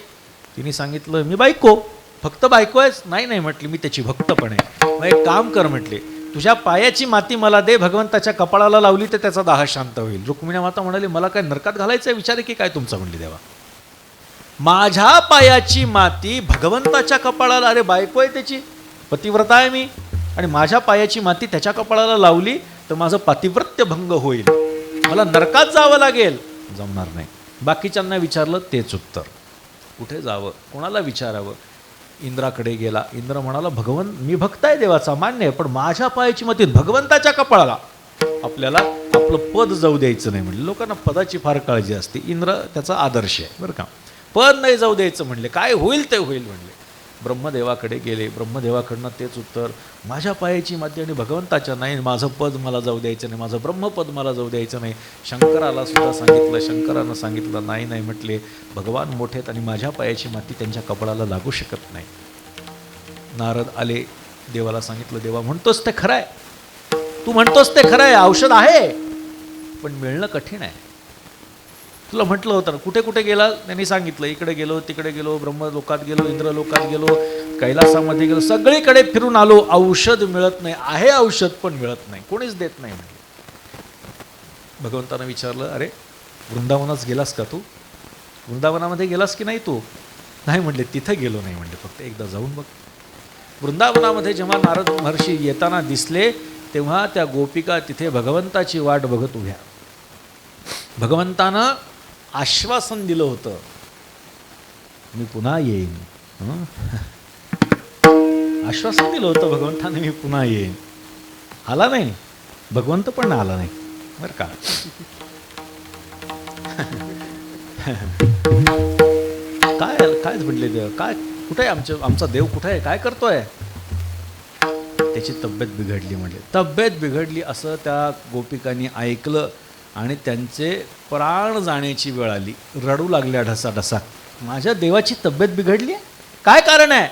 Speaker 2: तिने सांगितलं मी बायको. फक्त बायको आहेस? नाही म्हटली, मी त्याची भक्त पण आहे. मग एक काम कर म्हटले, तुझ्या पायाची माती मला दे, भगवंताच्या कपाळाला लावली तर त्याचा दाह शांत होईल. रुक्मिणी माता म्हणाली मला काय नरकात घालायचं विचार आहे की काय तुमचा? म्हणली देवा माझ्या पायाची माती भगवंताच्या कपाळाला, अरे बायको आहे त्याची, पतिव्रता आहे मी, आणि माझ्या पायाची माती त्याच्या कपाळाला लावली तर माझं पातिव्रत्य भंग होईल, मला नरकात जावं लागेल. जमणार नाही. बाकीच्यांना विचारलं तेच उत्तर. कुठे जावं, कोणाला विचारावं? इंद्राकडे गेला. इंद्र म्हणाला, भगवंत मी भक्त आहे देवाचा, मान्य आहे, पण माझ्या पायाची मती भगवंताच्या कपाळाला आपल्याला आपलं पद जाऊ द्यायचं नाही म्हणले. लोकांना पदाची फार काळजी असते. इंद्र त्याचा आदर्श आहे बरं का. पद नाही जाऊ द्यायचं म्हणले, काय होईल ते होईल म्हणले. ब्रह्मदेवाकडे गेले. ब्रह्मदेवाकडनं तेच उत्तर, माझ्या पायाची माती आणि भगवंताच्या नाही, माझं पद मला जाऊ द्यायचं नाही, माझं ब्रह्मपद मला जाऊ द्यायचं नाही. शंकराला सुद्धा सांगितलं. शंकरानं सांगितलं, नाही नाही म्हटले, भगवान मोठे आहेत आणि माझ्या पायाची माती त्यांच्या कपाळाला लागू शकत नाही. नारद आले, देवाला सांगितलं, देवा म्हणतोस ते खरं आहे, तू म्हणतोस ते खरं आहे, औषध आहे पण मिळणं कठीण आहे. तुला म्हटलं होतं ना, कुठे कुठे गेला त्यांनी सांगितलं, इकडे गेलो, तिकडे गेलो, ब्रह्मलोकात गेलो, इंद्रलोकात गेलो, कैलासामध्ये गेलो, सगळीकडे फिरून आलो, औषध मिळत नाही. आहे औषध पण मिळत नाही, कोणीच देत नाही म्हणजे. भगवंतानं विचारलं, अरे वृंदावनात गेलास का तू? वृंदावनामध्ये गेलास की नाही तू? नाही म्हणले, तिथं गेलो नाही म्हणले, फक्त एकदा जाऊन बघ. वृंदावनामध्ये जेव्हा नारद महर्षी येताना दिसले तेव्हा त्या गोपिका तिथे भगवंताची वाट बघत उभ्या. भगवंतानं आश्वासन दिलं होतं, मी पुन्हा येईन. आश्वासन दिलं होतं भगवंताने, मी पुन्हा येईन. आला नाही भगवंत, पण आला नाही बरं का. काय म्हटले देव, काय कुठे आहे आमचा देव, कुठे आहे, काय करतोय? त्याची तब्येत बिघडली म्हणले. तब्येत बिघडली असं त्या गोपिकांनी ऐकलं आणि त्यांचे प्राण जाण्याची वेळ आली. रडू लागल्या ढसाढसा, माझ्या देवाची तब्येत बिघडली आहे, काय कारण आहे?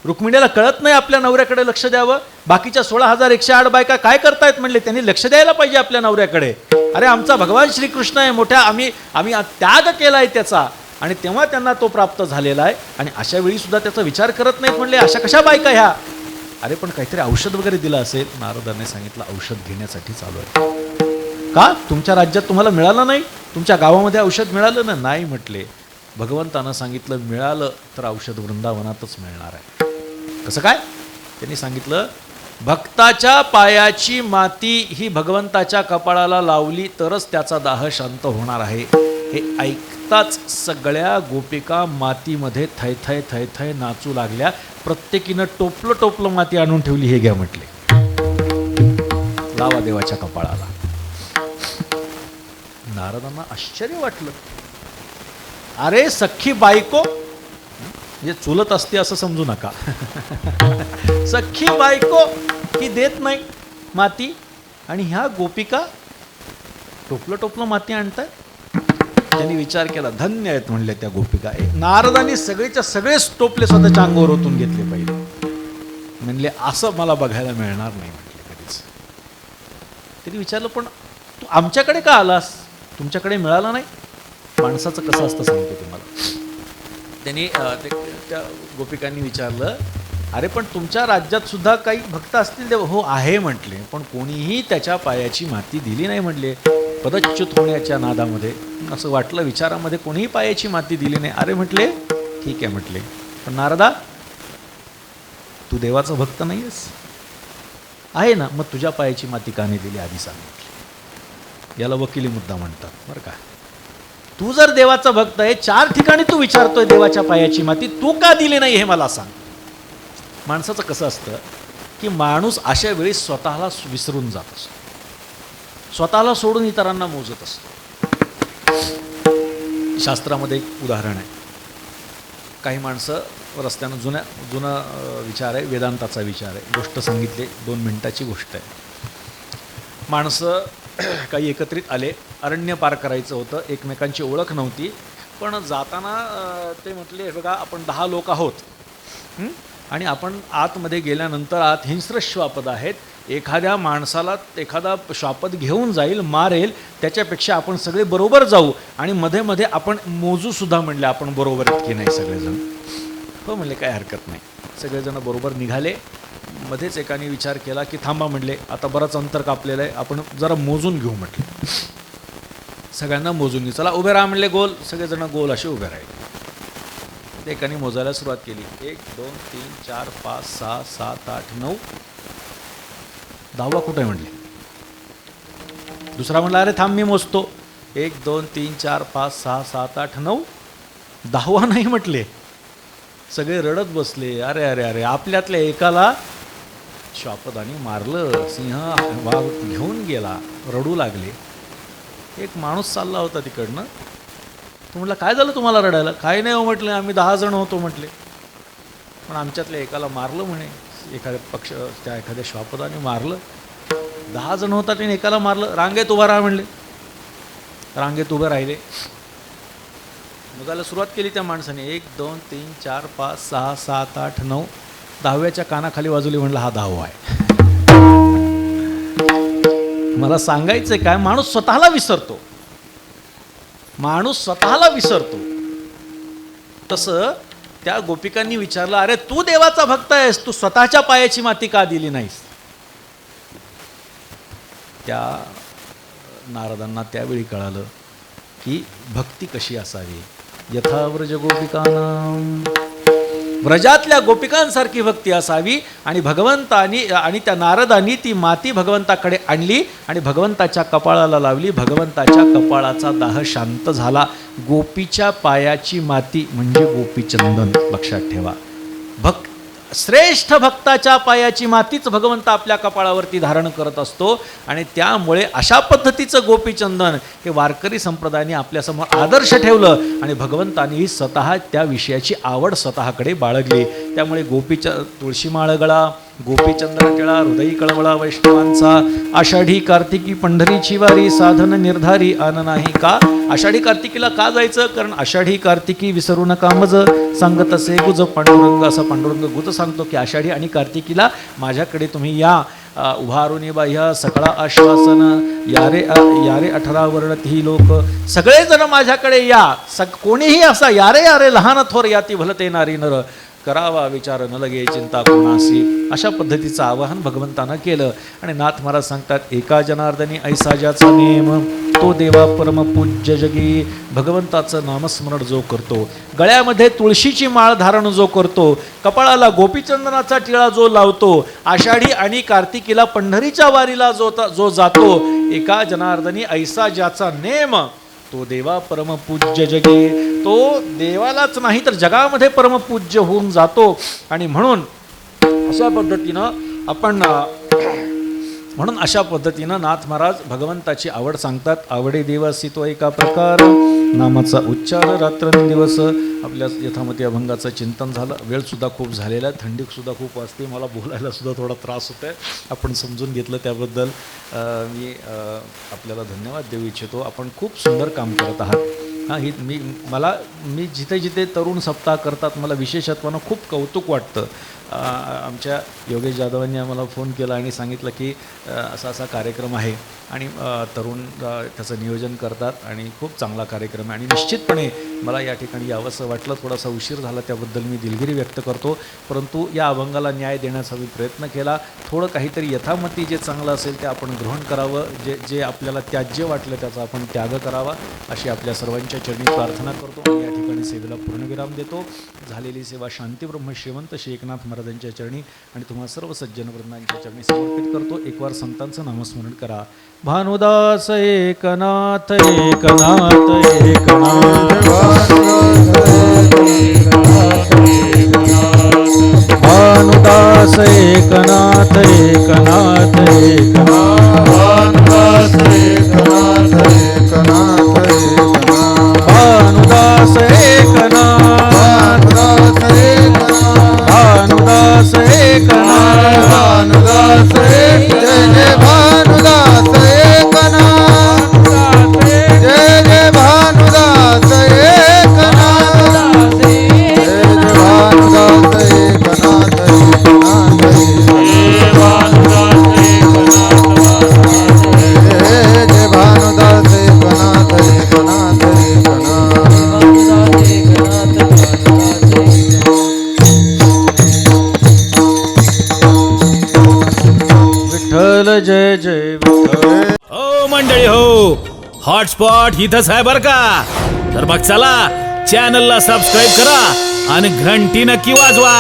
Speaker 2: रुक्मिणीला कळत नाही आपल्या नवऱ्याकडे लक्ष द्यावं? बाकीच्या 16,108 बायका काय करतायत म्हणले, त्यांनी लक्ष द्यायला पाहिजे आपल्या नवऱ्याकडे. अरे आमचा भगवान श्रीकृष्ण आहे मोठ्या, आम्ही त्याग केला आहे त्याचा, आणि तेव्हा त्यांना तो प्राप्त झालेला आहे, आणि अशा वेळी सुद्धा त्याचा विचार करत नाहीत म्हणले. अशा कशा बायका ह्या? अरे पण काहीतरी औषध वगैरे दिलं असेल. नारदाने सांगितलं, औषध घेण्यासाठी चालू आहे. का तुमच्या राज्यात तुम्हाला मिळालं नाही? तुमच्या गावामध्ये औषध मिळालं ना? नाही म्हटले. भगवंतानं सांगितलं, मिळालं तर औषध वृंदावनातच मिळणार आहे. कसं काय? त्यांनी सांगितलं, भक्ताच्या पायाची माती ही भगवंताच्या कपाळाला लावली तरच त्याचा दाह शांत होणार आहे. हे ऐकताच सगळ्या गोपिका मातीमध्ये थैथय थैथय नाचू लागल्या. प्रत्येकीनं टोपलं माती आणून ठेवली. हे घ्या म्हटले, लावा देवाच्या कपाळाला. नारदांना आश्चर्य वाटलं. अरे सख्खी बायको, म्हणजे चुलत असते असं समजू नका. सख्खी बायको ही देत नाही माती, आणि ह्या गोपिका टोपलं माती आणतात. त्यांनी विचार केला, धन्य आहेत म्हणले त्या गोपिका. नारदांनी सगळेच्या सगळे टोपले स्वतःच्या अंगावर ओतून घेतले पाहिजे. म्हणले असं मला बघायला मिळणार नाही म्हटले कधीच. त्यांनी विचारलं, पण तू आमच्याकडे का आलास? तुमच्याकडे मिळाला नाही? माणसाचं कसं असतं सांगतो तुम्हाला. त्यांनी त्या गोपिकांनी विचारलं, अरे पण तुमच्या राज्यात सुद्धा काही भक्त असतील देव? हो आहे म्हटले, पण कोणीही त्याच्या पायाची माती दिली नाही म्हणले. पदच्युत होण्याच्या नादामध्ये असं वाटलं विचारामध्ये, कोणीही पायाची माती दिली नाही. अरे म्हटले, ठीक आहे म्हटले, पण नारदा तू देवाचा भक्त नाही आहेस? आहे ना, मग तुझ्या पायाची माती का नाही दिली आधी सांगितली. याला वकिली मुद्दा म्हणतात बरं का. तू जर देवाचा भक्त आहे, 4 ठिकाणी तू विचारतोय देवाच्या पायाची माती, तू का दिली नाही हे मला सांग. माणसाचं कसं असतं की माणूस अशा वेळी स्वतःला विसरून जात असतो, स्वतःला सोडून इतरांना मोजत असतो. शास्त्रामध्ये एक उदाहरण आहे. काही माणसं रस्त्यानं जुना विचार आहे, वेदांताचा विचार आहे. गोष्ट सांगितली, 2 मिनिटाची गोष्ट आहे. माणसं काही एकत्रित आले, अरण्य पार करायचं होतं, एकमेकांची ओळख नव्हती, पण जाताना ते म्हटले, बघा आपण 10 लोक आहोत आणि आपण आतमध्ये गेल्यानंतर आत हिंस्र श्वापद आहेत, एखाद्या माणसाला एखादा श्वापद घेऊन जाईल, मारेल, त्याच्यापेक्षा आपण सगळे बरोबर जाऊ आणि मध्ये मध्ये आपण मोजूसुद्धा म्हणले आपण बरोबर आहेत की नाही सगळेजण. हो म्हणले, काय हरकत नाही. सगळेजण बरोबर निघाले. मध्येच एकाने विचार केला की थांबा म्हणले, आता बरंच अंतर कापलेलं आहे, आपण जरा मोजून घेऊ म्हटले. सगळ्यांना मोजून घेऊ, चला उभे राहा म्हणले गोल. सगळेजण गोल असे उभे राहिले. एकाने मोजायला सुरुवात केली, 1 2 3 4 5 6 7 8 9. 10वा कुठे आहे म्हणले. दुसरा म्हणला, अरे थांब मी मोजतो, 1 2 3 4 5 6 7 8 9. 10वा नाही म्हटले. सगळे रडत बसले. अरे अरे अरे, आपल्यातल्या एकाला श्वापदाने मारलं, सिंह वाघ घेऊन गेला, रडू लागले. एक माणूस चालला होता तिकडनं. तो म्हटलं, काय झालं तुम्हाला रडायला? काय नाही हो म्हटलं, आम्ही 10 जण होतो म्हटले, पण आमच्यातल्या एकाला मारलं म्हणे, एखाद्या श्वापदाने मारलं. 10 जण होतात आणि एकाला मारलं. रांगेत उभा राहा म्हणले. रांगेत उभे राहिले. बघायला सुरुवात केली त्या माणसाने. 1 2 3 4 5 6 7 8 9 10व्याच्या कानाखाली वाजवली. म्हणलं, हा 10वा आहे. मला सांगायचंय काय, माणूस स्वतःला विसरतो. माणूस स्वतःला विसरतो. तसं त्या गोपिकांनी विचारलं, अरे तू देवाचा भक्त आहेस, तू स्वतःच्या पायाची माती का दिली नाहीस? त्या नारदांना त्यावेळी कळालं की भक्ती कशी असावी. यथा व्रज गोपिकानां, व्रजातल्या गोपिकांसारखी भक्ती असावी. आणि भगवंतानी आणि त्या नारदांनी ती माती भगवंताकडे आणली आणि भगवंताच्या कपाळाला लावली. भगवंताच्या कपाळाचा दाह शांत झाला. गोपीच्या पायाची माती म्हणजे गोपीचंदन. लक्षात ठेवा, श्रेष्ठ भक्ताच्या पायाची मातीच भगवंत आपल्या कपाळावरती धारण करत असतो. आणि त्यामुळे अशा पद्धतीचं गोपीचंदन हे वारकरी संप्रदायाने आपल्यासमोर आदर्श ठेवलं आणि भगवंतांनी स्वतः त्या विषयाची आवड स्वतःकडे बाळगली. त्यामुळे तुळशी माळ गळा, गोपीचंद्र टिळा, हृदयी कळवळा वैष्णवांचा, आषाढी कार्तिकी पंढरीची वारी, साधन निर्धारी आन नाही का. आषाढी कार्तिकीला का जायचं? कारण आषाढी कार्तिकी विसरू नका मज, सांगत असे गुज पांडुरंग. असा पांडुरंग गुज सांगतो की आषाढी आणि कार्तिकीला माझ्याकडे तुम्ही या. उभारुनी बाह्य सकळा आश्वासन, यारे 18 वर्णत ही लोक. सगळेजण माझ्याकडे या. कोणीही असा यारे यारे लहान थोर याती भलते नारी नर, करावा विचार न लगे चिंता कोणासी. अशा पद्धतीचं आवाहन भगवंतानं केलं. आणि नाथ महाराज सांगतात, एका जनार्दनी ऐसा ज्याचा नेम, तो देवा परमपूज्य जगी. भगवंताचं नामस्मरण जो करतो, गळ्यामध्ये तुळशीची माळ धारण जो करतो, कपाळाला गोपीचंदनाचा टिळा जो लावतो, आषाढी आणि कार्तिकीला पंढरीच्या वारीला जो जातो, एका जनार्दनी ऐसा ज्याचा नेम, तो देवा परमपूज्य जगी. तो देवालाच नाही तर जगामध्ये परमपूज्य होऊन जातो. आणि म्हणून अशा पद्धतीनं नाथ महाराज भगवंताची आवड सांगतात. आवडे देवासी तो एका प्रकार, नामाचा उच्चार रात्रंदिवस. आपल्या यथामती अभंगाचं चिंतन झालं. वेळसुद्धा खूप झालेला आहे, थंडीसुद्धा खूप वाजते, मला बोलायला सुद्धा थोडा त्रास होतो आहे. आपण समजून घेतलं त्याबद्दल मी आपल्याला धन्यवाद देऊ इच्छितो. आपण खूप सुंदर काम करत आहात. हां, मी जिथे जिथे तरुण सप्ताह करतात मला विशेषत्वानं खूप कौतुक वाटतं. आमच्या योगेश जाधवांनी आम्हाला फोन केला आणि सांगितलं की असा कार्यक्रम आहे आणि तरुण त्याचं नियोजन करतात आणि खूप चांगला कार्यक्रम आहे. आणि निश्चितपणे मला या ठिकाणी यावंसं वाटलं. थोडासा उशीर झाला त्याबद्दल मी दिलगिरी व्यक्त करतो. परंतु या अभंगाला न्याय देण्याचा मी प्रयत्न केला. थोडं काहीतरी यथामती जे चांगलं असेल ते आपण ग्रहण करावं, जे आपल्याला त्याज्य वाटलं त्याचा आपण त्याग करावा, अशी आपल्या सर्वांच्या चरणी प्रार्थना करतो. आणि या ठिकाणी सेवेला पूर्णविराम देतो. झालेली सेवा शांतीब्रह्म श्रीमंत श्री एकनाथ महाराजांच्या चरणी आणि तुम्हा सर्व सज्जन वृंदांच्या चरणी समर्पित करतो. एकवार संतांचं नामस्मरण करा. भानुदास एकनाथ एकनाथ एकनाथ, भानुदास एकनाथ एकनाथ एकनाथ,
Speaker 4: भानुदास एकनाथ एकनाथ एकनाथ,
Speaker 2: भानुदास एकनाथ,
Speaker 4: भानुदास एकनाथ,
Speaker 2: भानुदास एकनाथ,
Speaker 4: भानुदास जय जय भानुदास एकनाथ, जय जय भानुदास एकनाथ, जय जय भानुदास एकनाथ एकनाथ, जय जय भानुदास एकनाथ एकनाथ
Speaker 2: विठ्ठल जय जय विठ्ठल.
Speaker 1: हो मंडळी हो, हॉटस्पॉट इथंच आहे बरं का. तर मग चला, चॅनलला सबस्क्राईब करा आणि घंटी नक्की वाजवा.